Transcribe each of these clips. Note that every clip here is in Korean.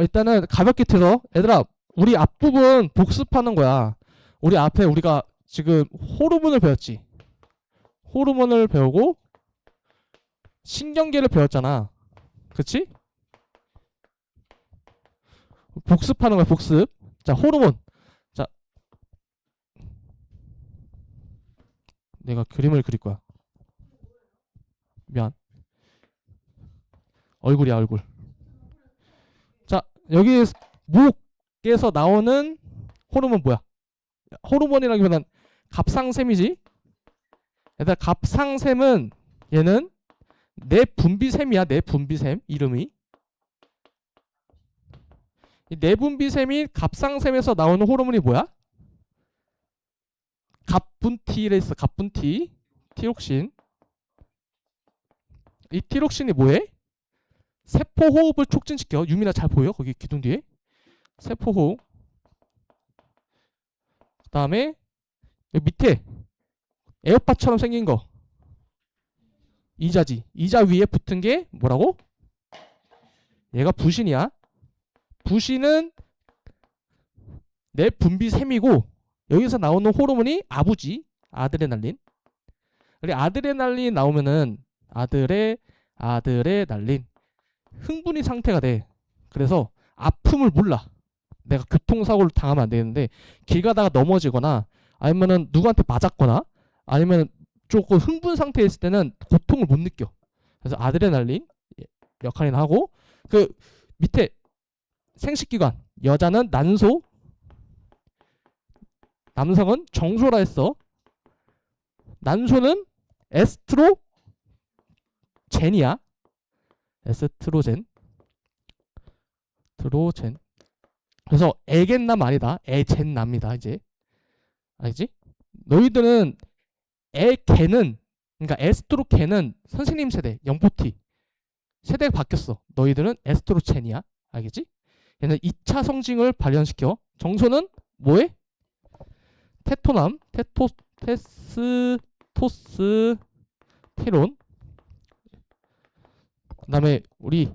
일단은 가볍게 틀어. 얘들아, 우리 앞부분 복습하는 거야. 우리 앞에 우리가 지금 호르몬을 배웠지. 호르몬을 배우고 신경계를 배웠잖아. 그치? 복습하는 거야, 복습. 자, 호르몬. 자, 내가 그림을 그릴 거야. 미안. 얼굴이야, 얼굴. 자, 여기 목에서 나오는 호르몬 뭐야? 호르몬이라기보단 갑상샘이지. 얘들아, 갑상샘은 얘는 내분비샘이야. 내분비샘 이름이. 이 내분비샘이 갑상샘에서 나오는 호르몬이 뭐야? 갑분티래 있어. 갑분티. 티록신. 이 티록신이 뭐해? 세포 호흡을 촉진시켜. 유민아 잘 보여? 거기 기둥 뒤에. 세포 호흡. 그 다음에 여기 밑에 에어팟처럼 생긴 거. 이자지. 이자 위에 붙은 게 뭐라고? 얘가 부신이야. 부신은 내분비샘이고 여기서 나오는 호르몬이 아부지. 아드레날린. 그리고 아드레날린 나오면은 아드레날린 흥분이 상태가 돼. 그래서 아픔을 몰라. 내가 교통사고를 당하면 안 되는데 길 가다가 넘어지거나 아니면은 누구한테 맞았거나 아니면 조금 흥분 상태에 있을 때는 고통을 못 느껴. 그래서 아드레날린 역할이나 하고 그 밑에 생식기관 여자는 난소 남성은 정소라 했어. 난소는 에스트로젠이야. 에스트로젠. 트로젠. 그래서 에겐남 아니다. 에젠남이다 이제. 알지? 너희들은 에겐은 그러니까 에스트로겐은 선생님 세대 영포티 세대가 바뀌었어. 너희들은 에스트로젠이야. 알겠지? 얘는 2차 성징을 발현시켜. 정소는 뭐해? 테토남, 테스토스테론. 그 다음에 우리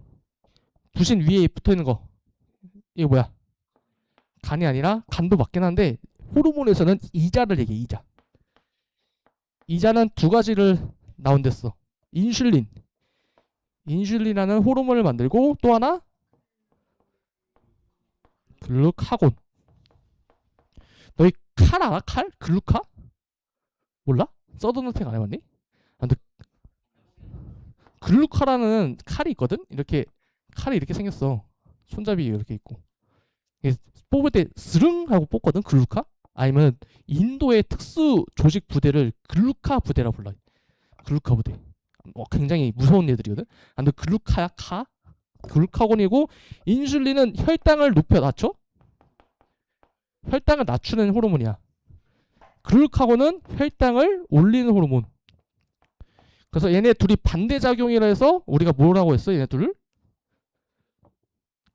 부신 위에 붙어있는 거 이거 뭐야? 간이 아니라 간도 맞긴 한데 호르몬에서는 이자를 얘기해. 이자. 이자는 두 가지를 나온댔어. 인슐린. 인슐린이라는 호르몬을 만들고 또 하나 글루카곤. 너희 칼 알아? 칼? 글루카? 몰라? 서든어택 안 해봤니? 근데 글루카라는 칼이 있거든? 이렇게 칼이 이렇게 생겼어. 손잡이 이렇게 있고 뽑을 때 스릉 하고 뽑거든. 글루카? 아니면 인도의 특수 조직 부대를 글루카 부대라 불러. 글루카 부대. 굉장히 무서운 애들이거든. 근데 글루카야 카? 글루카곤이고 인슐린은 혈당을 낮춰? 혈당을 낮추는 호르몬이야. 글루카곤은 혈당을 올리는 호르몬. 그래서 얘네 둘이 반대작용이라 해서 우리가 뭐라고 했어? 얘네 둘을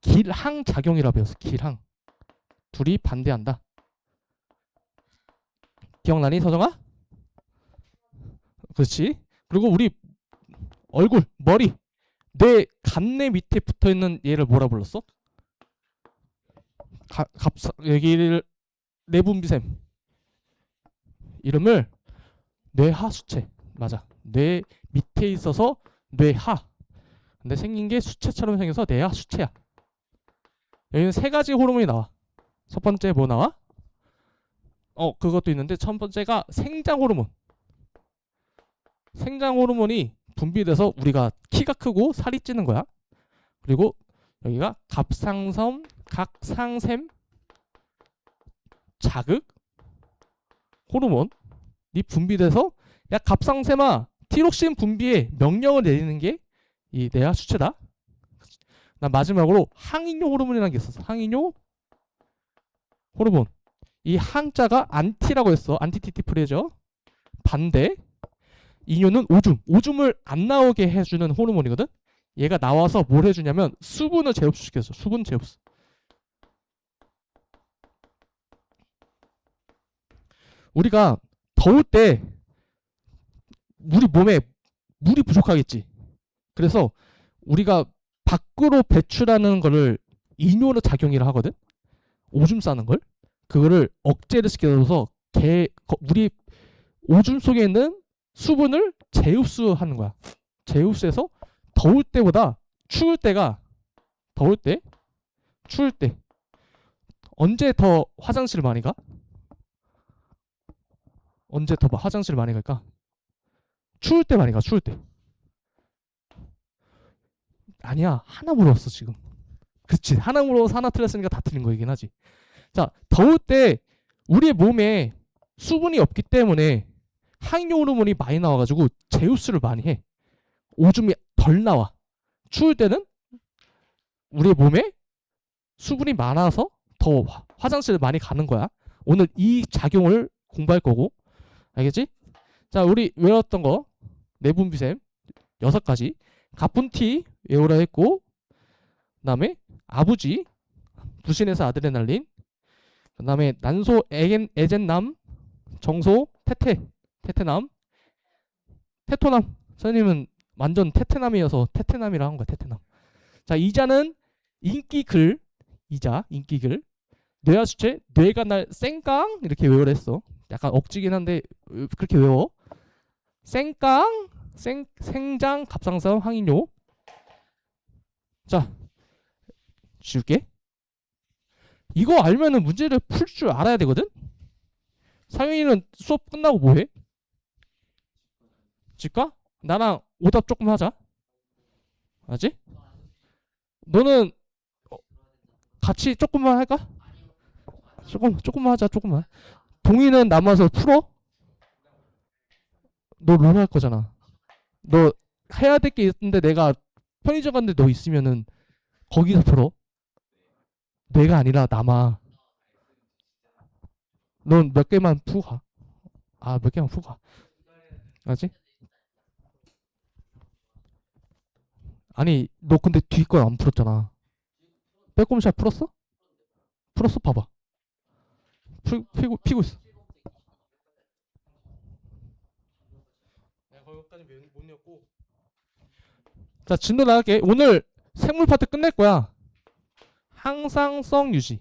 길항작용이라 배웠어. 길항. 둘이 반대한다. 기억나니 서정아? 그렇지. 그리고 우리 얼굴, 머리, 뇌, 간내 밑에 붙어있는 얘를 뭐라 불렀어? 여기를 내분비샘 이름을 뇌하수체. 맞아. 뇌 밑에 있어서 뇌하. 근데 생긴 게 수체처럼 생겨서 뇌하수체야. 여기는 세 가지 호르몬이 나와. 첫 번째 뭐 나와? 그것도 있는데 첫 번째가 생장 호르몬. 생장 호르몬이 분비돼서 우리가 키가 크고 살이 찌는 거야. 그리고 여기가 갑상선, 각상샘 자극 호르몬이 분비돼서 야 갑상샘아 티록신 분비에 명령을 내리는 게 이 뇌하수체다. 나 마지막으로 항이뇨 호르몬이라는 게 있었어. 항이뇨 호르몬. 이 항자가 안티라고 했어. 안티티티 프레저. 반대. 이뇨는 오줌. 오줌을 안 나오게 해주는 호르몬이거든. 얘가 나와서 뭘 해주냐면 수분을 재흡수시켜줘. 수분 재흡수. 우리가 더울 때 우리 몸에 물이 부족하겠지. 그래서 우리가 밖으로 배출하는 거를 이뇨르 작용이라 하거든. 오줌 싸는 걸. 그거를 억제를 시켜서 우리 오줌 속에 있는 수분을 재흡수하는 거야. 재흡수해서 더울 때보다 추울 때가 추울 때 언제 더 화장실 많이 가? 언제 더 화장실 많이 갈까? 추울 때 많이 가. 추울 때. 아니야. 하나 물어봤어 지금. 그치. 하나 물어서 하나 틀렸으니까 다 틀린 거이긴 하지. 자, 더울 때 우리의 몸에 수분이 없기 때문에 항염 호르몬이 많이 나와가지고 제우스를 많이 해. 오줌이 덜 나와. 추울 때는 우리의 몸에 수분이 많아서 더 화장실을 많이 가는 거야. 오늘 이 작용을 공부할 거고. 알겠지? 자, 우리 외웠던 거 내분비샘 6가지. 가뿐티 외우라 했고, 그 다음에 아부지, 부신에서 아드레날린, 그 다음에 난소 에젠남, 정소 테테남, 테토남. 선생님은 완전 테테남이어서 테테남이라 한 거야. 테테남. 자, 이자는 인기글, 인기글. 뇌하수체, 뇌가 날 쌩깡 이렇게 외우라 했어. 약간 억지긴 한데 그렇게 외워. 쌩깡, 생장, 갑상선, 항인뇨. 자, 지울게. 이거 알면은 문제를 풀 줄 알아야 되거든. 상윤이는 수업 끝나고 뭐해? 집 가? 나랑 오답 조금 하자. 알지? 너는 같이 조금만 할까? 조금만 하자. 조금만. 동이는 남아서 풀어? 너 롤 할 거잖아. 너 해야 될 게 있는데 내가 편의점 갔는데 너 있으면은 거기서 풀어. 내가 아니라 남아. 넌 몇 개만 푸고 가. 몇 개만 푸고 가. 알지? 아니 너 근데 뒤 거 안 풀었잖아. 빼꼼샷 풀었어? 풀었어? 봐봐. 피고 있어. 내가 거기까지 못 냈고. 자, 진도 나갈게. 오늘 생물 파트 끝낼 거야. 항상성 유지.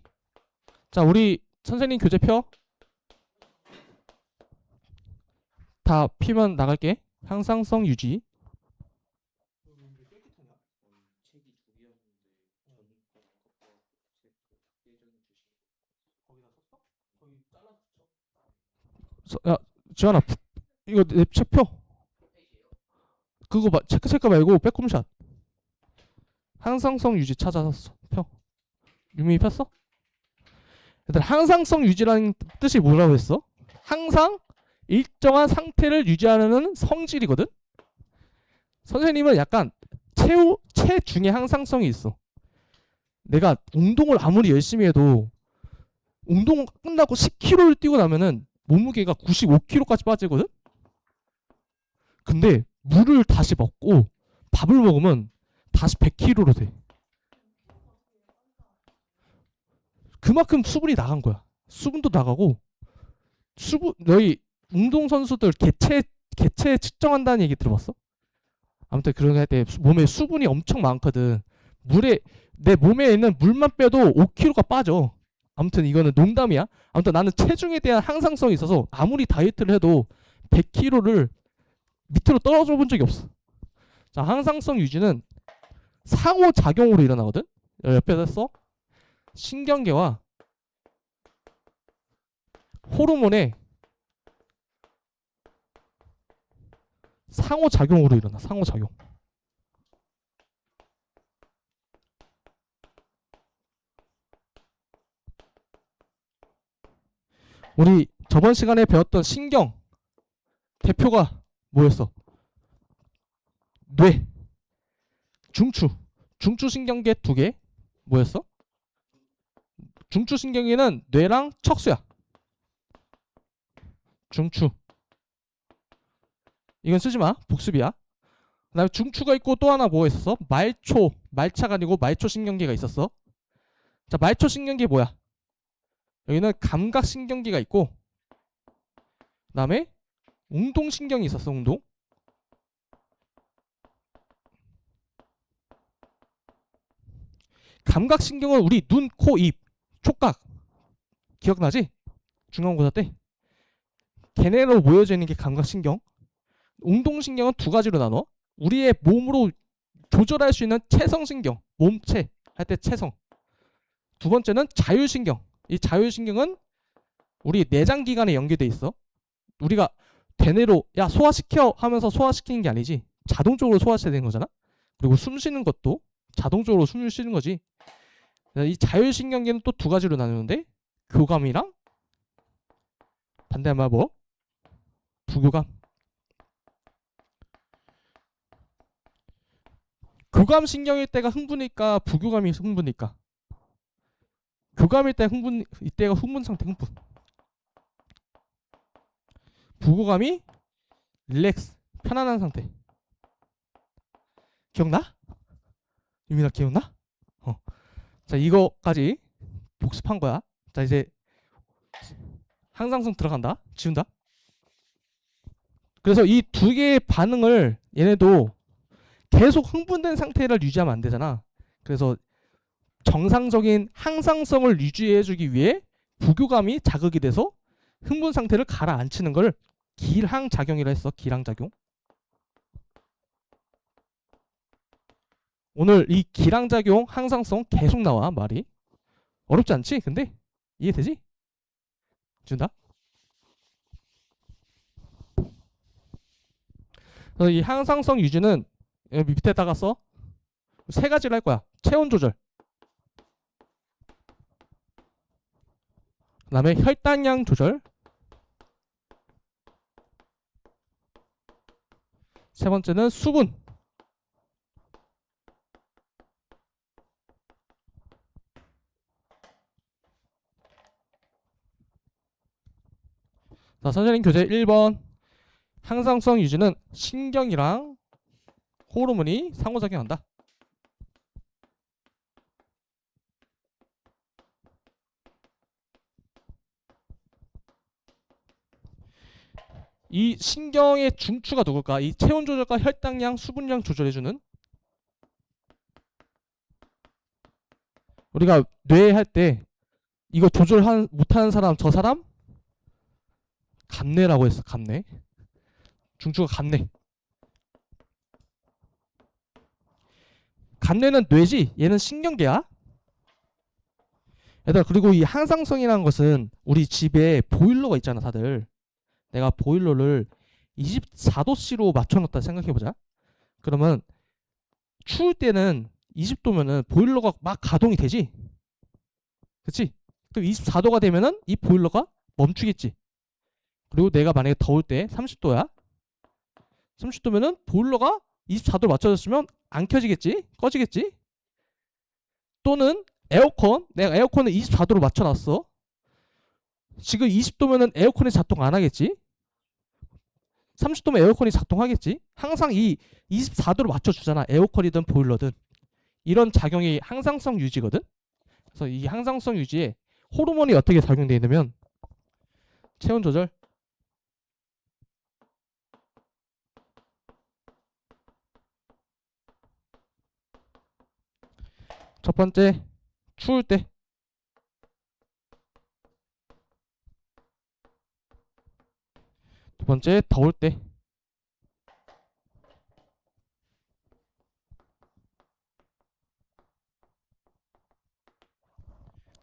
자, 우리 선생님 교재 펴. 다 피면 나갈게. 항상성 유지. 야, 지환아, 이거 내 책 펴. 그거 체크 말고 빼꼼샷. 항상성 유지 찾아서 펴. 유미 폈어? 일단 항상성 유지라는 뜻이 뭐라고 했어? 항상 일정한 상태를 유지하는 성질이거든. 선생님은 약간 체중의 항상성이 있어. 내가 운동을 아무리 열심히 해도 운동 끝나고 10km를 뛰고 나면은 몸무게가 95kg까지 빠지거든. 근데 물을 다시 먹고 밥을 먹으면 다시 100kg로 돼. 그만큼 수분이 나간 거야. 수분도 나가고 너희 운동선수들 개체 측정한다는 얘기 들어봤어? 아무튼 그런 거 할 때 몸에 수분이 엄청 많거든. 내 몸에 있는 물만 빼도 5kg가 빠져. 아무튼 이거는 농담이야. 아무튼 나는 체중에 대한 항상성이 있어서 아무리 다이어트를 해도 100kg를 밑으로 떨어져 본 적이 없어. 자, 항상성 유지는 상호작용으로 일어나거든. 옆에다 써. 신경계와 호르몬의 상호작용으로 일어나. 상호작용. 우리 저번 시간에 배웠던 신경 대표가 뭐였어? 뇌, 중추신경계 2개. 뭐였어? 중추신경계는 뇌랑 척수야. 중추. 이건 쓰지마. 복습이야. 그 다음에 중추가 있고 또 하나 뭐가 있었어? 말차가 아니고 말초신경계가 있었어. 자, 말초신경계 뭐야? 여기는 감각신경계가 있고, 그 다음에 운동신경이 있었어. 운동. 감각신경은 우리 눈, 코, 입, 촉각 기억나지? 중간고사 때 걔네로 모여져 있는 게 감각신경. 운동신경은 두 가지로 나눠. 우리의 몸으로 조절할 수 있는 체성신경, 몸체 할 때 체성. 두 번째는 자율신경. 이 자율신경은 우리 내장기관에 연결돼 있어. 우리가 되뇌로 야 소화시켜 하면서 소화시키는 게 아니지, 자동적으로 소화시켜야 되는 거잖아. 그리고 숨 쉬는 것도 자동적으로 숨을 쉬는 거지. 이 자율신경계는 또 두 가지로 나누는데, 교감이랑 반대말 뭐? 부교감. 교감신경일 때가 흥분일까, 부교감이 흥분일까? 교감일 때 흥분, 이때가 흥분 상태, 흥분. 부교감이 릴렉스, 편안한 상태. 기억나? 유민아 기억나? 자, 이거까지 복습한 거야. 자, 이제 항상성 들어간다. 지운다. 그래서 이 두 개의 반응을 얘네도 계속 흥분된 상태를 유지하면 안 되잖아. 그래서 정상적인 항상성을 유지해주기 위해 부교감이 자극이 돼서 흥분 상태를 가라앉히는 걸 기량작용이라 했어. 기량작용. 오늘 이 기량작용, 항상성 계속 나와. 말이 어렵지 않지? 근데 이해되지? 준다. 그래서 이 항상성 유지는 여기 밑에다가 써. 세 가지를 할 거야. 체온 조절, 그 다음에 혈당량 조절, 세 번째는 수분. 자, 선생님 교재 1번. 항상성 유지는 신경이랑 호르몬이 상호작용한다. 이 신경의 중추가 누굴까? 이 체온 조절과 혈당량, 수분량 조절해주는, 우리가 뇌 할 때 이거 조절 못하는 사람, 저 사람 감뇌라고 했어. 감뇌. 중추가 감뇌. 감뇌는 뇌지, 얘는 신경계야. 얘들아, 그리고 이 항상성이라는 것은 우리 집에 보일러가 있잖아. 다들 내가 보일러를 24도씨로 맞춰놓다 생각해보자. 그러면 추울 때는 20도면은 보일러가 막 가동이 되지. 그치? 그럼 24도가 되면은 이 보일러가 멈추겠지. 그리고 내가 만약에 더울 때 30도야. 30도면은 보일러가 24도로 맞춰졌으면 안 켜지겠지? 꺼지겠지? 또는 에어컨, 내가 에어컨을 24도로 맞춰놨어. 지금 20도면은 에어컨이 작동 안 하겠지? 30도면 에어컨이 작동하겠지? 항상 이 24도로 맞춰주잖아. 에어컨이든 보일러든. 이런 작용이 항상성 유지거든. 그래서 이 항상성 유지에 호르몬이 어떻게 작용되어 있냐면, 체온 조절, 첫 번째 추울 때, 두 번째 더울 때.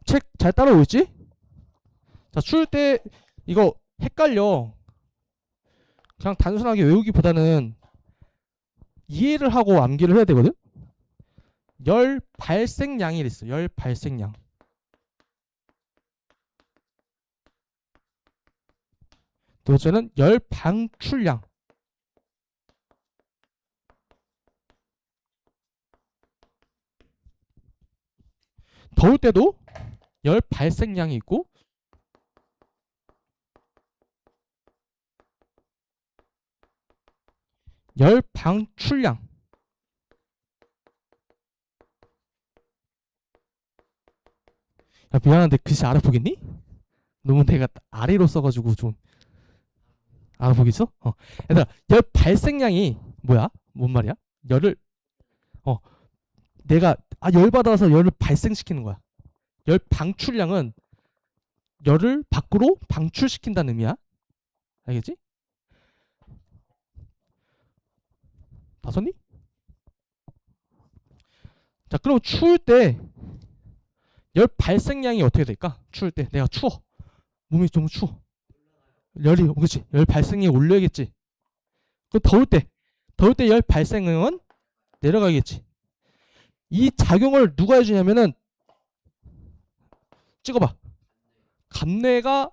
책 잘 따라오고 있지? 자, 추울 때 이거 헷갈려. 그냥 단순하게 외우기보다는 이해를 하고 암기를 해야 되거든. 열 발생량이 있어. 열 발생량. 두 번째는 열 방출량. 더울 때도 열 발생량이 있고, 열 방출량. 야, 미안한데 글씨 알아보겠니? 너무 내가 아래로 써가지고 좀 알아보겠어? 얘들아, 열 발생량이 뭐야? 뭔 말이야? 열을 내가 열받아서 열을 발생시키는 거야. 열 방출량은 열을 밖으로 방출시킨다는 의미야. 알겠지? 봤었니? 자, 그럼 추울 때 열 발생량이 어떻게 될까? 추울 때 내가 추워. 몸이 너무 추워. 열이, 그렇지? 열 발생량이 올려야겠지. 그럼 더울 때 열 발생량은 내려가겠지. 이 작용을 누가 해주냐면은 찍어봐. 간내가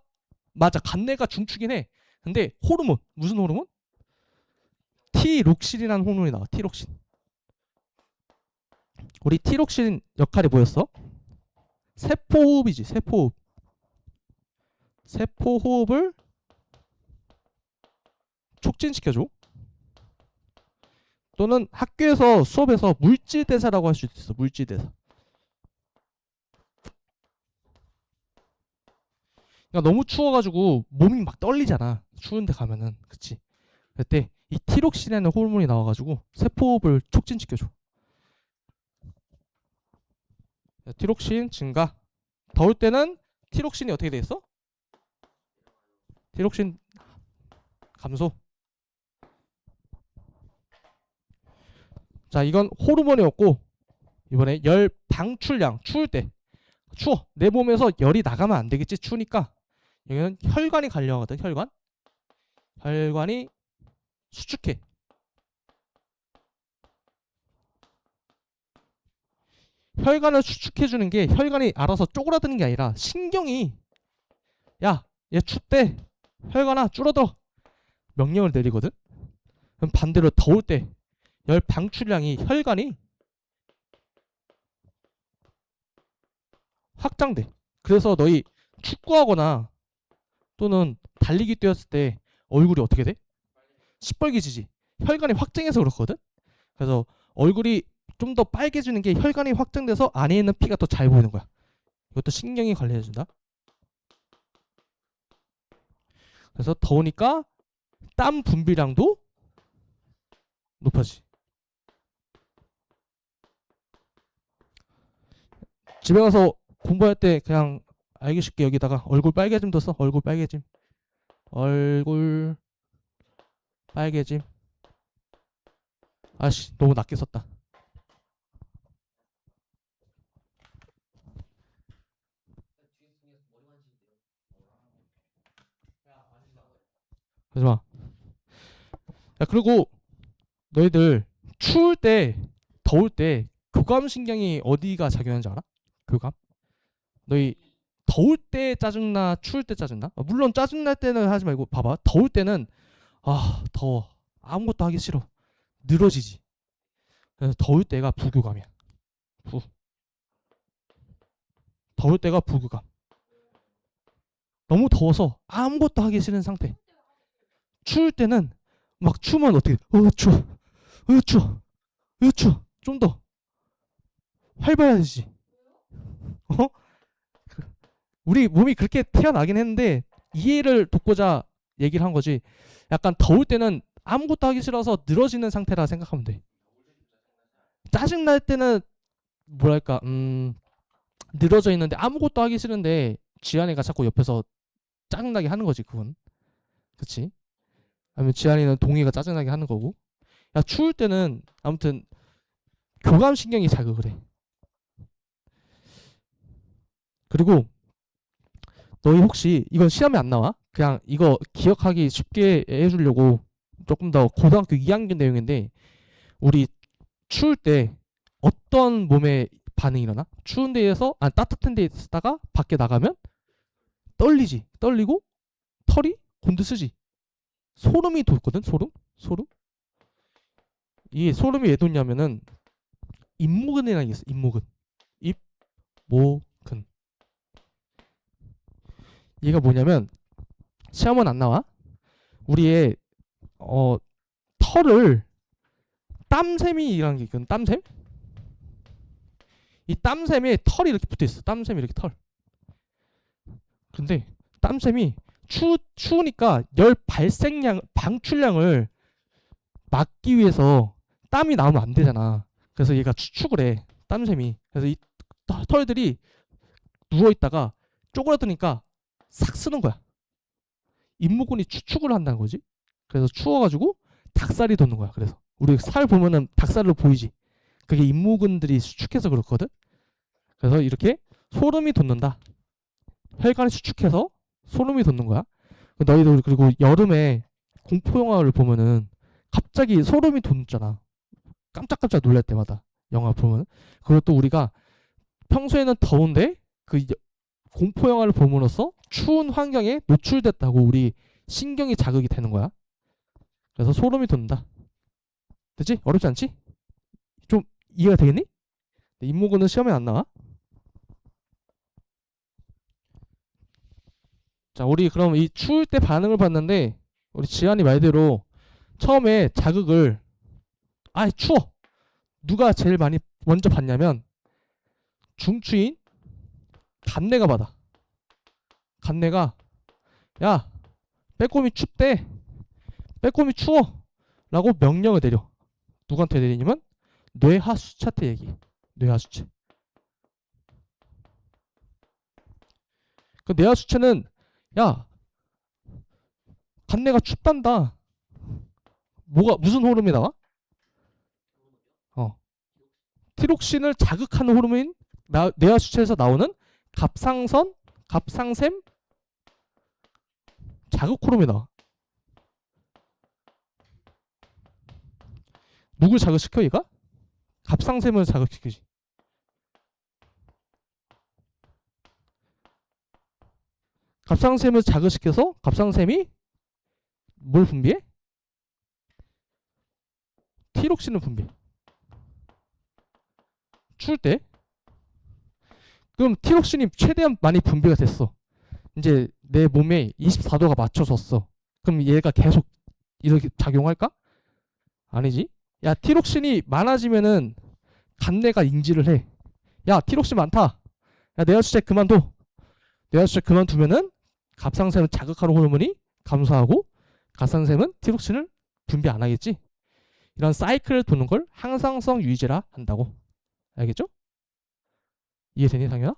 맞아. 간내가 중추긴 해. 근데 호르몬 무슨 호르몬? 티록신이라는 호르몬이 나와. 티록신. 우리 티록신 역할이 뭐였어? 세포호흡이지. 세포호흡. 세포호흡을 촉진시켜줘. 또는 학교에서 수업에서 물질대사라고 할 수 있어. 물질대사. 그러니까 너무 추워가지고 몸이 막 떨리잖아. 추운데 가면은. 그치? 그때 이 티록신이라는 호르몬이 나와가지고 세포호흡을 촉진시켜줘. 티록신 증가. 더울 때는 티록신이 어떻게 돼 있어? 티록신 감소. 자, 이건 호르몬이었고, 이번에 열 방출량. 추울 때 추워. 내 몸에서 열이 나가면 안 되겠지. 추우니까. 여기는 혈관이 관련하거든. 혈관이 수축해. 혈관을 수축해주는 게 혈관이 알아서 쪼그라드는 게 아니라 신경이 야, 얘 춥대. 혈관아 줄어들어. 명령을 내리거든. 그럼 반대로 더울 때 열 방출량이 혈관이 확장돼. 그래서 너희 축구하거나 또는 달리기 뛰었을 때 얼굴이 어떻게 돼? 시뻘개지지. 혈관이 확장해서 그렇거든. 그래서 얼굴이 좀 더 빨개지는 게 혈관이 확장돼서 안에 있는 피가 더 잘 보이는 거야. 이것도 신경이 관리해준다. 그래서 더우니까 땀 분비량도 높아지. 집에 가서 공부할 때 그냥 알기 쉽게 여기다가 얼굴 빨개짐도 써. 얼굴 빨개짐. 얼굴 빨개짐. 아씨, 너무 낮게 썼다. 그러지 마. 야, 그리고 너희들 추울 때, 더울 때 교감신경이 어디가 작용하는지 알아? 교감? 너희 더울 때 짜증나, 추울 때 짜증나? 물론 짜증날 때는 하지 말고 봐봐. 더울 때는 더워. 아무것도 하기 싫어. 늘어지지. 그래서 더울 때가 부교감이야. 더울 때가 부교감. 너무 더워서 아무것도 하기 싫은 상태. 추울 때는 막 추우면 어떻게 추워. 추워. 좀 더 활발해지지. 우리 몸이 그렇게 태어나긴 했는데 이해를 돕고자 얘기를 한 거지. 약간 더울 때는 아무것도 하기 싫어서 늘어지는 상태라 생각하면 돼. 짜증날 때는 뭐랄까 늘어져 있는데 아무것도 하기 싫은데 지한이가 자꾸 옆에서 짜증나게 하는 거지. 그건 그치? 아니면 지한이는 동의가 짜증나게 하는 거고. 야, 추울 때는 아무튼 교감신경이 자극을 해. 그리고 너희 혹시 이건 시험에 안 나와? 그냥 이거 기억하기 쉽게 해주려고 조금 더 고등학교 2학년 내용인데, 우리 추울 때 어떤 몸에 반응이 일어나? 추운 데에서 따뜻한 데에 있다가 밖에 나가면 떨리지. 떨리고 털이 곤두서지. 소름이 돋거든. 소름. 이 소름이 왜 돋냐면은 입모근이라는 게 있어. 입모근. 얘가 뭐냐면 시험은 안 나와. 우리의 털을 땀샘이라는 게 있거든. 땀샘. 이 땀샘에 털이 이렇게 붙어 있어. 땀샘이 이렇게 털. 근데 땀샘이 추우니까 열 방출량을 막기 위해서 땀이 나오면 안 되잖아. 그래서 얘가 추측을 해. 땀샘이. 그래서 이 털들이 누워있다가 쪼그라드니까 싹 쓰는 거야. 잇모근이 추축을 한다는 거지. 그래서 추워가지고 닭살이 돋는 거야. 그래서 우리 살 보면은 닭살로 보이지. 그게 잇모근들이 수축해서 그렇거든. 그래서 이렇게 소름이 돋는다. 혈관이 수축해서 소름이 돋는 거야. 너희들 그리고 여름에 공포 영화를 보면은 갑자기 소름이 돋잖아. 깜짝깜짝 놀랄 때마다 영화 보면. 그것도 우리가 평소에는 더운데 그 공포 영화를 봄으로써 추운 환경에 노출됐다고 우리 신경이 자극이 되는 거야. 그래서 소름이 돋는다. 됐지? 어렵지 않지? 좀 이해가 되겠니? 잇모근은 시험에 안 나와. 자, 우리 그럼 이 추울 때 반응을 봤는데 우리 지한이 말대로 처음에 자극을 추워. 누가 제일 많이 먼저 받냐면 중추인 간내가 받아. 간내가 야 빼꼼히 춥대. 빼꼼히 추워. 라고 명령을 내려. 누구한테 내리냐면 뇌하수체한테 얘기. 뇌하수체. 그 뇌하수체는 야 간내가 춥단다. 무슨 호르몬이 나와? 티록신을 자극하는 호르몬인 뇌하수체에서 나오는 갑상샘 자극 호르몬이 나와. 누굴 자극시켜 얘가? 갑상샘을 자극시키지. 갑상샘을 자극시켜서 갑상샘이 뭘 분비해? 티록신을 분비해. 추울 때. 그럼 티록신이 최대한 많이 분비가 됐어. 이제 내 몸에 24도가 맞춰졌어. 그럼 얘가 계속 이렇게 작용할까? 아니지. 야 티록신이 많아지면은 간내가 인지를 해. 야 티록신 많다. 야 뇌하수체 그만둬. 뇌하수체 그만두면은 갑상샘을 자극하는 호르몬이 감소하고 갑상샘은 티록신을 분비 안 하겠지. 이런 사이클을 도는 걸 항상성 유지라 한다고. 알겠죠? 이해되니 상현아?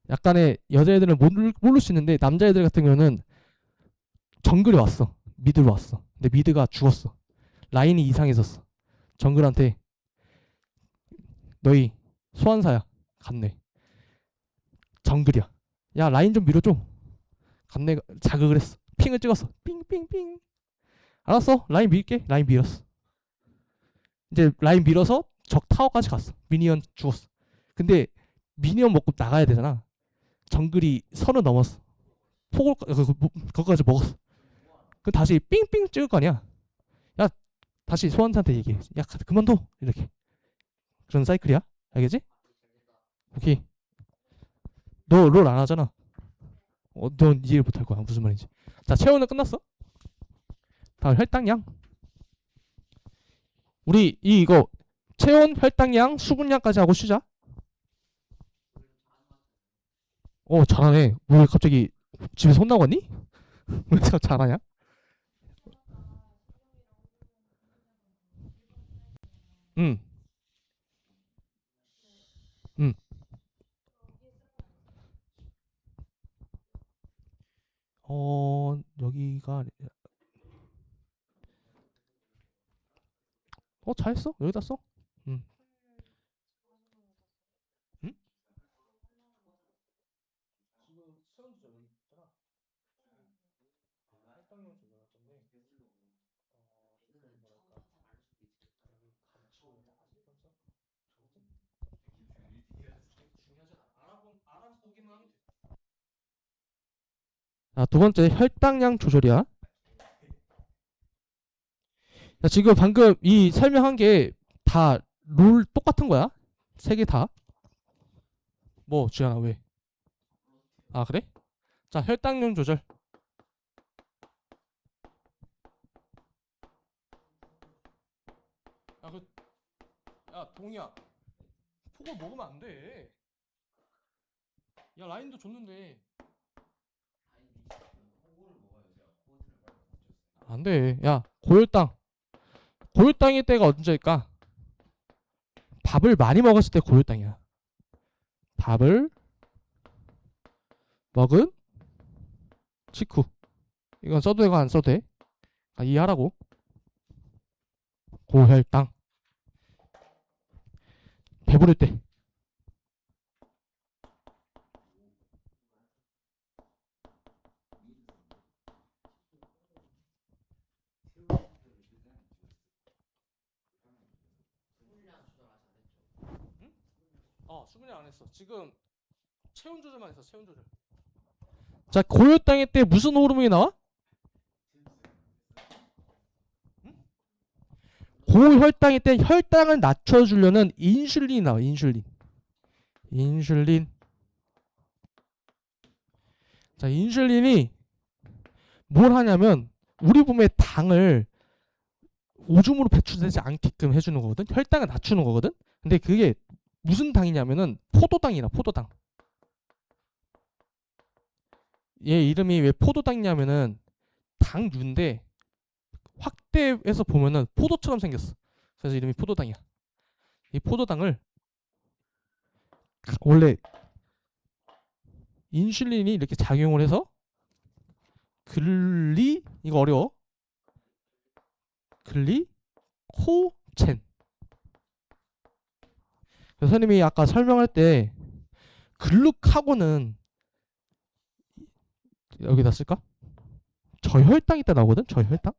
약간의 여자애들은 모를 수 있는데 남자애들 같은 경우는 정글이 왔어. 미드로 왔어. 근데 미드가 죽었어. 라인이 이상해졌어. 정글한테 너희 소환사야. 갔네. 정글이야. 야 라인 좀 밀어줘. 갔네가 자극을 했어. 핑을 찍었어. 삥삥삥. 알았어. 라인 밀게. 라인 밀었어. 이제 라인 밀어서 적 타워까지 갔어. 미니언 죽었어. 근데 미니언 먹고 나가야 되잖아. 정글이 선을 넘었어. 폭을 거기까지 먹었어. 그 다시 삥삥 찍을 거 아니야. 야 다시 소환사한테 얘기해. 야 그만둬. 이렇게. 그런 사이클이야. 알겠지? 오케이. 너 롤 안 하잖아. 넌 이해를 못할 거야. 무슨 말인지. 자 체온은 끝났어. 다음 혈당량. 우리 이거 체온, 혈당량, 수분량까지 하고 쉬자. 잘하네. 왜 갑자기 집에서 혼나고 왔니? 왜 잘하냐? 응. 응. 여기가 잘했어. 여기다 써. 응. 응? 지금 체온 조절 여기 있잖아. 혈당량 조절할 건데 조금 뭐랄까 여기 감축을 다시 써. 중요하지 않아. 알아보기만 하면 돼. 자, 두 번째 혈당량 조절이야. 자, 지금 방금 이 설명한 게 다 룰 똑같은 거야. 세 개 다. 뭐 지현아 왜? 아 그래? 자 혈당량 조절. 야 동이야. 폭을 먹으면 안 돼. 야 라인도 줬는데. 안 돼. 야 고혈당일 때가 언제일까? 밥을 많이 먹었을 때 고혈당이야. 밥을 먹은 직후. 이건 써도 되고 안 써도 돼. 이해하라고. 고혈당. 배부를 때. 수분량 안 했어. 지금 체온 조절만 했어. 체온 조절. 자, 고혈당일 때 무슨 호르몬이 나와? 고혈당일 때 혈당을 낮춰주려는 인슐린이 나와. 인슐린. 자, 인슐린이 뭘 하냐면 우리 몸에 당을 오줌으로 배출되지 않게끔 해주는 거거든. 혈당을 낮추는 거거든. 근데 그게 무슨 당이냐면은 포도당이라. 포도당. 얘 이름이 왜 포도당이냐면은 당류인데 확대해서 보면은 포도처럼 생겼어. 그래서 이름이 포도당이야. 이 포도당을 원래 인슐린이 이렇게 작용을 해서 이거 어려워. 글리코젠. 그래서 선생님이 아까 설명할 때 글루카곤은 여기다 쓸까? 저혈당이 때 나오거든. 저혈당.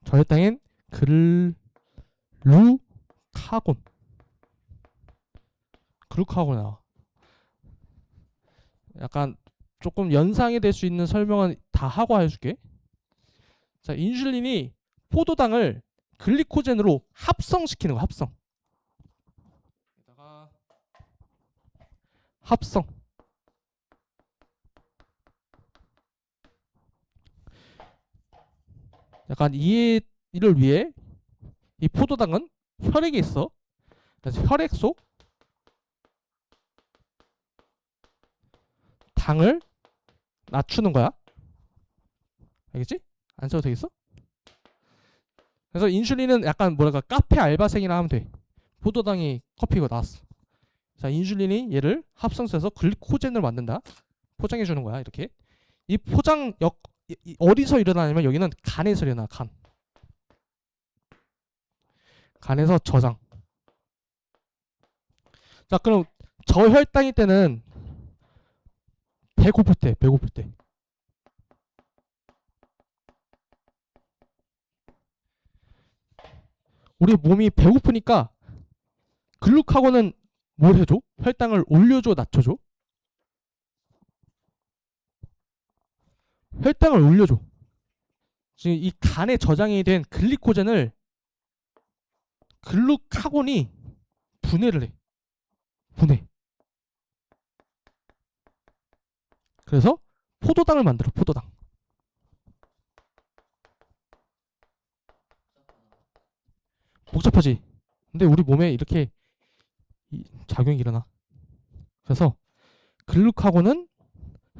저혈당엔 글루카곤 나와. 약간 조금 연상이 될 수 있는 설명은 다 하고 해줄게. 자, 인슐린이 포도당을 글리코젠으로 합성시키는 거. 합성. 약간 이해를 위해 이 포도당은 혈액에 있어. 그래서 혈액 속 당을 낮추는 거야. 알겠지? 안 써도 되겠어? 그래서 인슐린은 약간 뭐랄까 카페 알바생이라 하면 돼. 포도당이 커피가 나왔어. 자, 인슐린이 얘를 합성해서 글리코젠을 만든다. 포장해 주는 거야. 이렇게. 이 포장역 어디서 일어나냐면 여기는 간에서 일어나. 간에서 저장. 자, 그럼 저혈당일 때는 배고플 때. 우리 몸이 배고프니까 글루카곤은 뭘 해줘? 혈당을 올려줘, 낮춰줘? 혈당을 올려줘. 지금 이 간에 저장이 된 글리코젠을 글루카곤이 분해를 해. 그래서 포도당을 만들어. 포도당. 복잡하지? 근데 우리 몸에 이렇게 작용이 일어나. 그래서 글루카곤은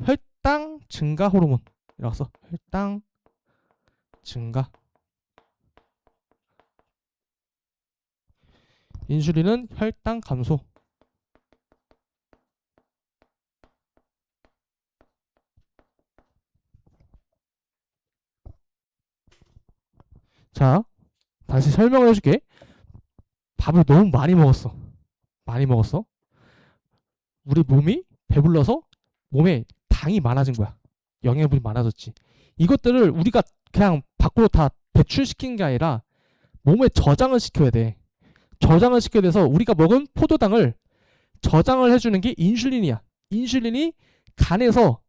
혈당 증가 호르몬이라고 써. 혈당 증가. 인슐린은 혈당 감소. 자, 다시 설명을 해줄게. 밥을 너무 많이 먹었어. 우리 몸이 배불러서 몸에 당이 많아진 거야. 영양분이 많아졌지. 이것들을 우리가 그냥 밖으로 다 배출시킨 게 아니라 몸에 저장을 시켜야 돼. 저장을 시켜야 돼서 우리가 먹은 포도당을 저장을 해주는 게 인슐린이야. 인슐린이 간에서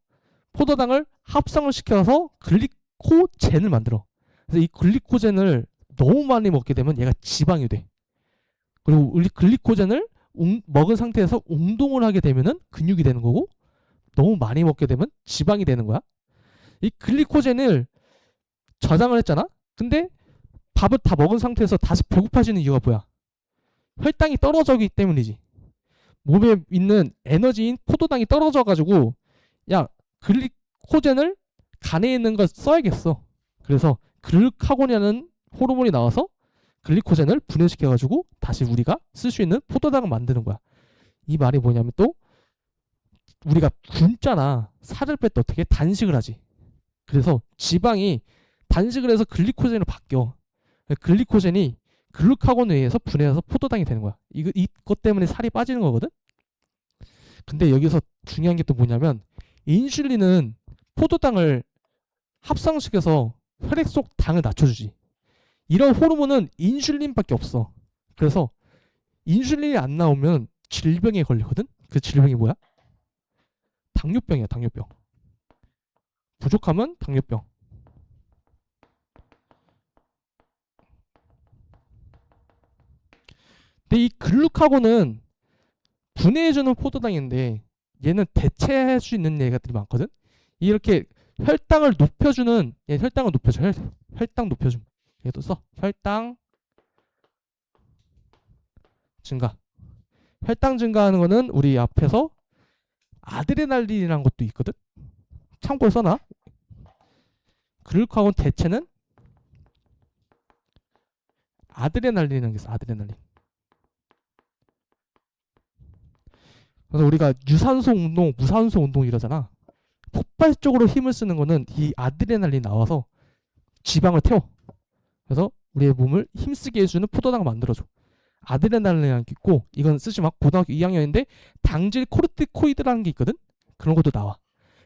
포도당을 합성을 시켜서 글리코젠을 만들어. 그래서 이 글리코젠을 너무 많이 먹게 되면 얘가 지방이 돼. 그리고 우리 글리코젠을 먹은 상태에서 운동을 하게 되면은 근육이 되는 거고, 너무 많이 먹게 되면 지방이 되는 거야. 이 글리코젠을 저장을 했잖아. 근데 밥을 다 먹은 상태에서 다시 배고파지는 이유가 뭐야? 혈당이 떨어지기 때문이지. 몸에 있는 에너지인 포도당이 떨어져 가지고 야, 글리코젠을 간에 있는 걸 써야겠어. 그래서 글루카곤이라는 호르몬이 나와서 글리코젠을 분해시켜가지고 다시 우리가 쓸 수 있는 포도당을 만드는 거야. 이 말이 뭐냐면 또 우리가 굶잖아. 살을 뺄 때 어떻게 단식을 하지. 그래서 지방이 단식을 해서 글리코젠으로 바뀌어. 글리코젠이 글루카곤에 의해서 분해해서 포도당이 되는 거야. 이것 때문에 살이 빠지는 거거든. 근데 여기서 중요한 게 또 뭐냐면 인슐린은 포도당을 합성시켜서 혈액 속 당을 낮춰주지. 이런 호르몬은 인슐린밖에 없어. 그래서 인슐린이 안 나오면 질병에 걸리거든. 그 질병이 뭐야? 당뇨병이야. 당뇨병. 부족하면 당뇨병. 근데 이 글루카곤은 분해해주는 포도당인데 얘는 대체할 수 있는 얘가들이 많거든. 이렇게 혈당을 높여주는, 얘 혈당을 높여줘. 혈당 높여줌. 얘도 써. 혈당 증가. 혈당 증가하는 거는 우리 앞에서 아드레날린이라는 것도 있거든. 참고로 써놔. 글루카곤 대체는 아드레날린이라는 게 있어. 아드레날린. 그래서 우리가 유산소 운동, 무산소 운동 이러잖아. 폭발적으로 힘을 쓰는 거는 이 아드레날린 나와서 지방을 태워. 그래서 우리의 몸을 힘쓰게 해주는 포도당을 만들어줘. 아드레날린이라는 게 있고, 이건 쓰지 마. 고등학교 2학년인데 당질 코르티코이드라는 게 있거든. 그런 것도 나와.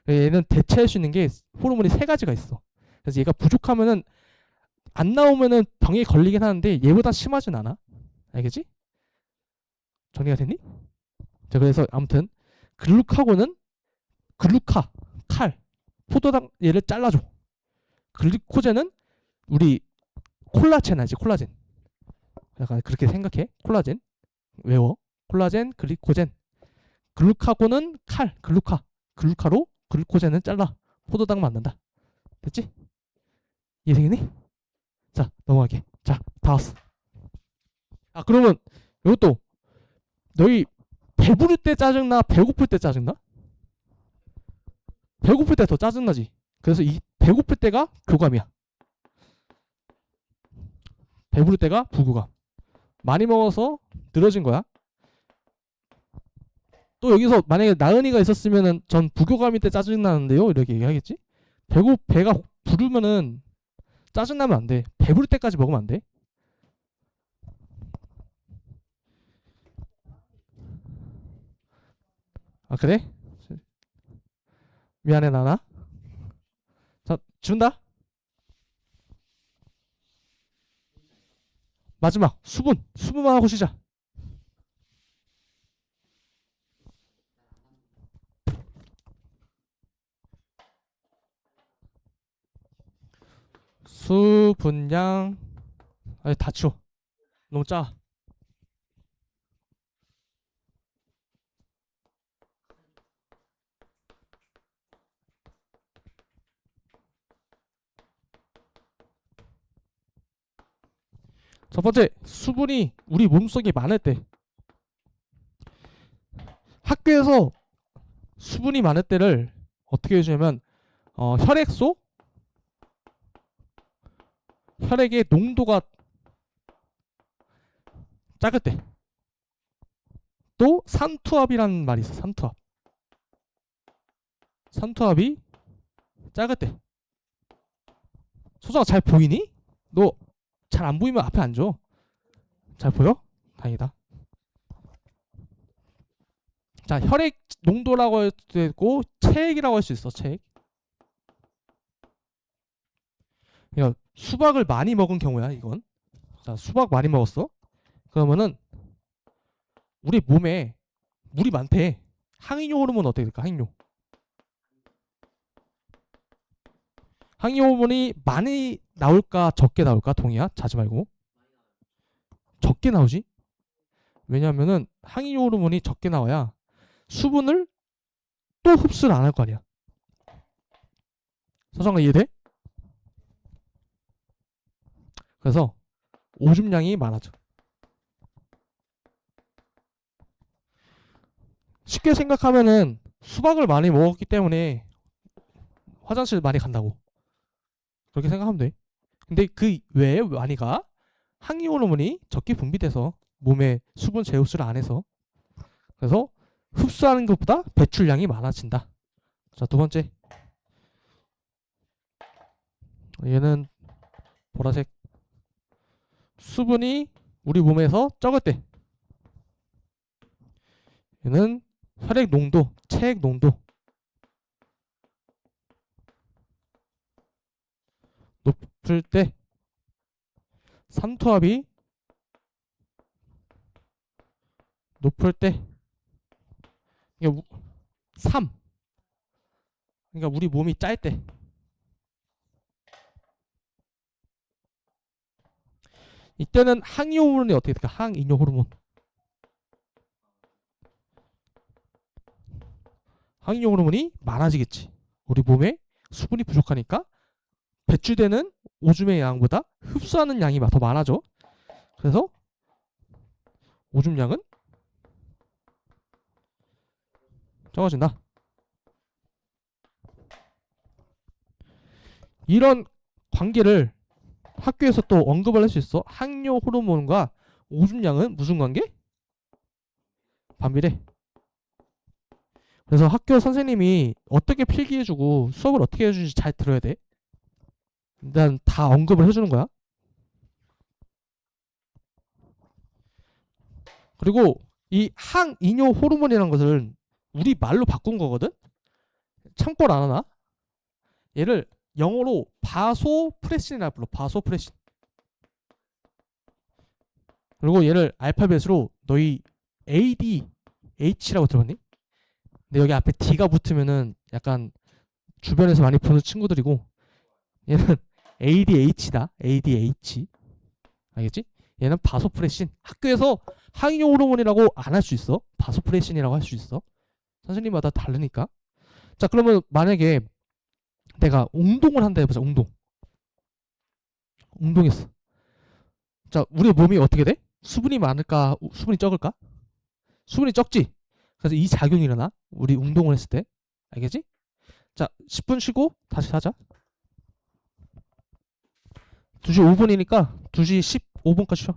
얘는 대체할 수 있는 게 호르몬이 3가지가 있어. 그래서 얘가 부족하면은 안 나오면은 병에 걸리긴 하는데 얘보다 심하진 않아. 알겠지? 정리가 됐니? 자, 그래서 아무튼 글루카곤은 칼, 포도당 얘를 잘라줘. 글리코젠은 우리 콜라겐 알지? 콜라겐. 약간 그렇게 생각해. 콜라겐 외워. 콜라겐, 글리코젠. 글루카곤은 글루카로 글루코젠은 잘라 포도당 만든다. 됐지? 이해되겠니? 자, 넘어가게. 자, 다 왔어. 아, 그러면 이것도 너희 배부를 때 짜증나? 배고플 때 짜증나? 배고플 때 더 짜증나지. 그래서 이 배고플 때가 교감이야. 배부를 때가 부교감. 많이 먹어서 늘어진 거야. 또 여기서 만약에 나은이가 있었으면은 전 부교감일 때 짜증나는데요 이렇게 얘기하겠지. 배가 부르면은 짜증나면 안 돼. 배부를 때까지 먹으면 안 돼. 아, 그래? 미안해 나나. 자, 준다. 마지막 수분만 하고 쉬자. 수분량. 아니, 다 치워. 너무 짜. 첫 번째, 수분이 우리 몸속에 많을 때. 학교에서 수분이 많을 때를 어떻게 해주냐면 혈액의 농도가 작을 때. 또 산투압이라는 말이 있어. 산투압이 작을 때. 소정아, 잘 보이니? 너 잘 안 보이면 앞에 앉아. 잘 보여? 다행이다. 자, 혈액 농도라고 할 수도 있고 체액이라고 할 수 있어. 체액. 그러니까 수박을 많이 먹은 경우야 이건. 자, 수박 많이 먹었어. 그러면은 우리 몸에 물이 많대. 항이뇨 호르몬 어떻게 될까? 항이뇨 호르몬이 많이 나올까 적게 나올까? 동의야? 자지 말고. 적게 나오지. 왜냐면은 항이뇨 호르몬이 적게 나와야 수분을 또 흡수를 안 할 거 아니야. 서정아, 이해돼? 그래서 오줌량이 많아져. 쉽게 생각하면은 수박을 많이 먹었기 때문에 화장실 많이 간다고. 그렇게 생각하면 돼. 근데 그 외에 많이 가? 항이 호르몬이 적게 분비돼서 몸에 수분 제어수를 안 해서, 그래서 흡수하는 것보다 배출량이 많아진다. 자, 두 번째. 얘는 보라색. 수분이 우리 몸에서 적을 때, 얘는 혈액 농도, 체액 농도 높을 때, 삼투압이 높을 때, 그러니까 3. 그러니까 우리 몸이 짤 때, 이때는 항이 호르몬이 어떻게 될까? 항이뇨 호르몬. 항이뇨 호르몬이 많아지겠지. 우리 몸에 수분이 부족하니까 배출되는 오줌의 양보다 흡수하는 양이 더 많아져. 그래서 오줌량은 적어진다. 이런 관계를 학교에서 또 언급을 할 수 있어. 항뇨 호르몬과 오줌량은 무슨 관계? 반비례. 그래서 학교 선생님이 어떻게 필기해주고 수업을 어떻게 해주는지 잘 들어야 돼. 일단 다 언급을 해주는 거야. 그리고 이 항이뇨 호르몬이라는 것을 우리 말로 바꾼 거거든. 참고를 안 하나? 얘를 영어로 바소프레신이라 불러. 바소프레신. 그리고 얘를 알파벳으로 너희 ADH라고 들어봤니? 근데 여기 앞에 D가 붙으면은 약간 주변에서 많이 보는 친구들이고, 얘는 ADH다. ADH. 알겠지? 얘는 바소프레신. 학교에서 항이뇨 호르몬이라고 안 할 수 있어. 바소프레신이라고 할 수 있어. 선생님마다 다르니까. 자, 그러면 만약에 내가 운동을 한다 해보자. 운동했어. 자, 우리 몸이 어떻게 돼? 수분이 많을까? 수분이 적을까? 수분이 적지. 그래서 이 작용이 일어나. 우리 운동을 했을 때. 알겠지? 자, 10분 쉬고 다시 하자. 2시 5분이니까 2시 15분까지 쉬어.